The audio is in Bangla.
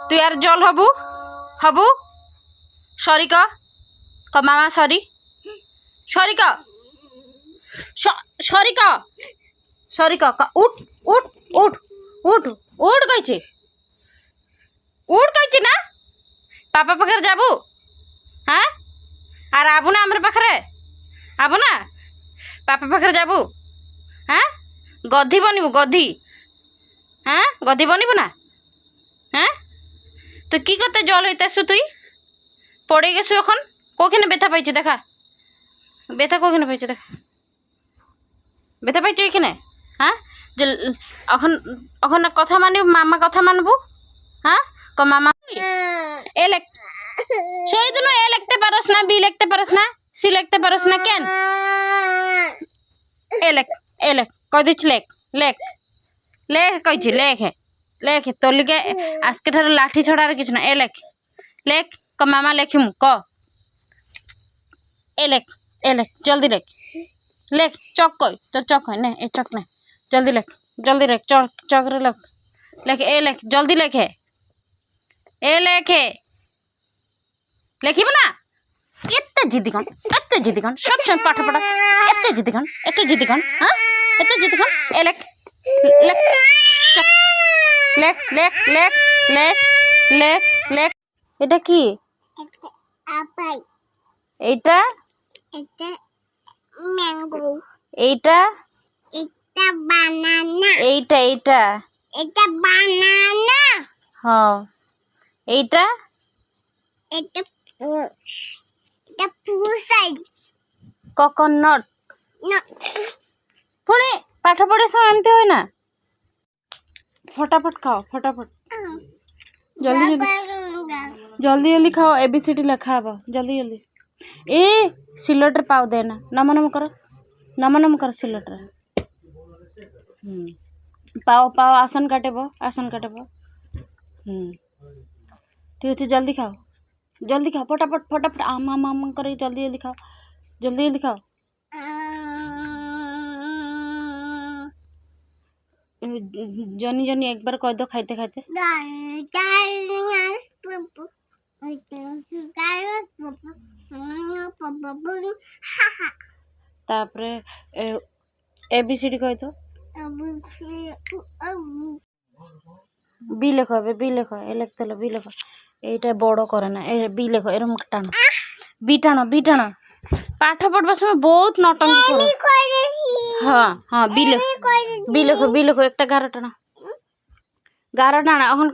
তুই আর জল হবু হবু সরি ক মামা সরি সরি ক সরি ক সরি ক উঠ উঠ উঠ উঠ উঠ কইছে উঠ কইছে না পাপা পাখে যাবু হ্যাঁ আর আবু না আমার পাখে আবু না পাপা পাখে যাবু হ্যাঁ গধি বনিবু গধি হ্যাঁ গধি বনিবু না হ্যাঁ তুই কি করতে জল হইতেছু তুই পড়ে গেছু এখন কোখানে ব্যথা পাইছে দেখা ব্যথা কোখানে পাইছে দেখা ব্যথা পাইছো এখানে হ্যাঁ যে এখন এখন কথা মানিব মামা কথা মানবু হ্যাঁ ক মামা এ লেখ সেই জন্য এ লিখতে পারস না বি লিখতে পারস না সি লিখতে পারস না কেন এ লেখ কই দিছ লেখ লেখ লেখ কইছি লেখ লেখ তোর লিগে আজকে ঠার লাঠি ছড়া আর কিছু না এ লেখ লেখ ক মামা লেখিমু ক এ লেখ জলদি লেখ লেখ চক কই তোর চক হয় না এ চক না জলদি লেখ চক রে লেখ লেখ এ লেখ জলদি লেখে এ লেখে লেখিব না এত জিদি কন সব সময় পাঠ পড়া এত জিদি কন হ্যাঁ এত জিদি কন এ লেখ লেখ লেখ লেখ লেখ লেখ লেখ লেখ এটা কি আপেল এইটা এটা ম্যাঙ্গো এইটা এটা বানানা এইটা এটা বানানা হ্যাঁ এইটা এটা এটা পুসাই কোকোনাট না পুଣି পাঠ পড়ে সময় এমতি হয় না ফটাফট খাও ফটাফট জলদি খাও एबीसीडी লেখা হবো জলদি ए सिलट रे पाव देना नम कर सिलट रे पाव आसन काटेबो ठीक है जल्दी खाओ फटाफट आम कर जल्दी खाओ जनी एक बार कह दो खाइते तापरे एबीसीडी कह दो बी लेखो ए लिखते बी लेखो এইটা বড় করে না এ বি লেখো এরকম টানো বি টানো পাঠ পড়বার সময় বহুত নটঙ্কি করো হ্যাঁ বি লেখো একটা গাঢ় টানা এখন